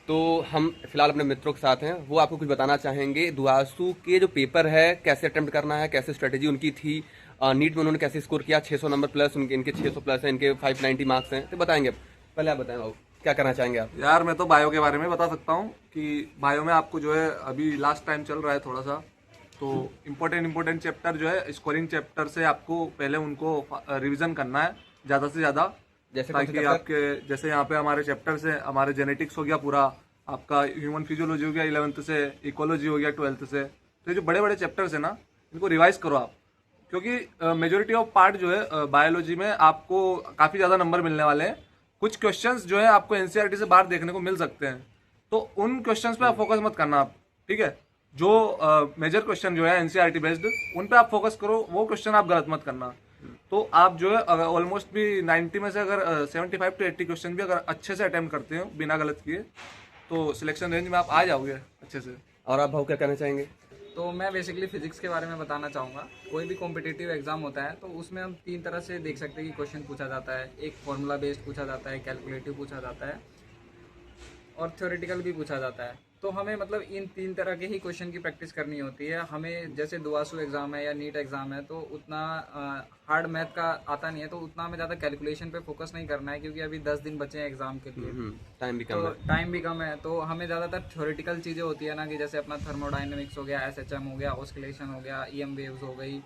तो हम फिलहाल अपने मित्रों के साथ हैं, वो आपको कुछ बताना चाहेंगे दुआसू के जो पेपर है कैसे अटेम्प्ट करना है, कैसे स्ट्रेटेजी उनकी थी, नीट में उन्होंने कैसे स्कोर किया, 600 नंबर प्लस, उनके इनके 600 प्लस है, इनके 590 मार्क्स हैं, तो बताएंगे। पहले आप बताएं बाबू, क्या करना चाहेंगे आप? यार मैं तो बायो के बारे में बता सकता हूँ कि बायो में आपको जो है अभी लास्ट टाइम चल रहा है थोड़ा सा, तो इम्पोर्टेंट चैप्टर जो है स्कोरिंग चैप्टर से आपको पहले उनको रिवीजन करना है ज़्यादा से ज़्यादा, जैसे कौन सा ताकि चैप्टर? आपके जैसे यहाँ पे हमारे चैप्टर्स है, हमारे जेनेटिक्स हो गया पूरा, आपका ह्यूमन फिजियोलॉजी हो गया 11th से, इकोलॉजी हो गया 12th से, तो ये जो बड़े बड़े चैप्टर्स है ना इनको रिवाइज करो आप, क्योंकि मेजोरिटी ऑफ पार्ट जो है बायोलॉजी में आपको काफ़ी ज़्यादा नंबर मिलने वाले हैं। कुछ क्वेश्चंस जो है आपको एनसीईआरटी से बाहर देखने को मिल सकते हैं, तो उन क्वेश्चंस पे आप फोकस मत करना आप, ठीक है। जो मेजर क्वेश्चन जो है एनसीईआरटी बेस्ड उन पे आप फोकस करो, वो क्वेश्चन आप गलत मत करना। तो आप जो है ऑलमोस्ट भी 90 में से अगर 75 to 80 क्वेश्चन भी अगर अच्छे से अटेम्प्ट करते हो बिना गलत किए, तो सिलेक्शन रेंज में आप आ जाओगे अच्छे से। और आप भाव क्या कहना चाहेंगे? तो मैं बेसिकली फिजिक्स के बारे में बताना चाहूँगा। कोई भी कॉम्पिटिटिव एग्जाम होता है तो उसमें हम तीन तरह से देख सकते हैं कि क्वेश्चन पूछा जाता है। एक फॉर्मूला बेस्ड पूछा जाता है, कैलकुलेटिव पूछा जाता है और थ्योरेटिकल भी पूछा जाता है। तो हमें मतलब इन तीन तरह के ही क्वेश्चन की प्रैक्टिस करनी होती है। हमें जैसे दुआसू एग्ज़ाम है या नीट एग्ज़ाम है तो उतना हार्ड मैथ का आता नहीं है, तो उतना हमें ज़्यादा कैलकुलेशन पे फोकस नहीं करना है, क्योंकि अभी 10 दिन बचे हैं एग्ज़ाम के लिए। टाइम भी कम तो है। टाइम भी कम है, तो हमें ज़्यादातर थ्योरेटिकल चीज़ें होती है ना, कि जैसे अपना थर्मोडाइनमिक्स हो गया, एसएचएम हो गया, ऑस्किलेशन हो गया, ईएम वेव्स हो गई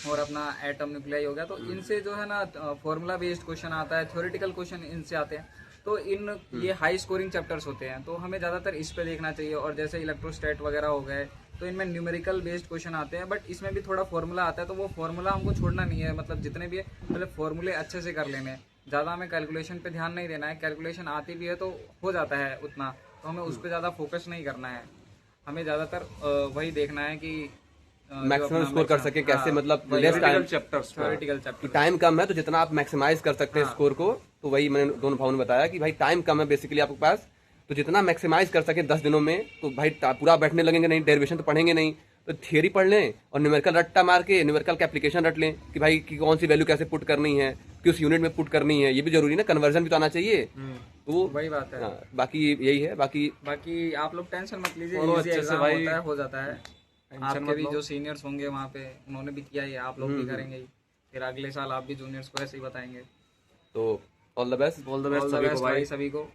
और अपना एटम न्यूक्लियाई हो गया। तो इनसे जो है ना फॉर्मूला बेस्ड क्वेश्चन आता है, थ्योरेटिकल क्वेश्चन इनसे आते हैं। तो इन ये हाई स्कोरिंग चैप्टर्स होते हैं, तो हमें ज़्यादातर इस पे देखना चाहिए। और जैसे इलेक्ट्रोस्टैट वगैरह हो गए तो इनमें न्यूमेरिकल बेस्ड क्वेश्चन आते हैं, बट इसमें भी थोड़ा फॉर्मूला आता है, तो वो फॉर्मूला हमको छोड़ना नहीं है। मतलब जितने भी है पहले फॉर्मूले अच्छे से कर लेने, ज़्यादा हमें कैलकुलेशन पे ध्यान नहीं देना है। कैलकुलेशन आती भी है तो हो जाता है उतना, तो हमें उस पर ज़्यादा फोकस नहीं करना है। हमें ज़्यादातर वही देखना है कि मैक्सिमम स्कोर कर सके कैसे, मतलब less time, chapters theoretical chapter. Time कम है तो जितना आप मैक्सिमाइज कर सकते हैं स्कोर को, तो वही मैंने दोनों भावों ने बताया कि भाई टाइम कम है बेसिकली आपके पास, तो जितना मैक्सिमाइज कर सके 10 दिनों में, तो भाई पूरा बैठने लगेंगे नहीं, डेरिवेशन तो पढ़ेंगे नहीं, तो थियरी पढ़ लें और न्यूमेरिकल रट्टा मार के न्यूमेरिकल का एप्लीकेशन रट लें कि भाई कि कौन सी वैल्यू कैसे पुट करनी है, किस यूनिट में पुट करनी है, ये भी जरूरी ना, कन्वर्जन भी तो आना चाहिए। तो वही बात है। हाँ, बाकी यही है। बाकी आप लोग टेंशन मत लीजिए, और इजी अच्छे से एग्जाम भाई होता है, हो जाता है। टेंशन आपके मत भी लो। जो सीनियर्स होंगे वहाँ पे उन्होंने भी किया ही, आप लोग भी करेंगे ही। फिर अगले साल आप भी जूनियर्स को ऐसे ही बताएंगे। तो all the best. All the best all the सभी को बेस्ट भाई। भाई सभी को।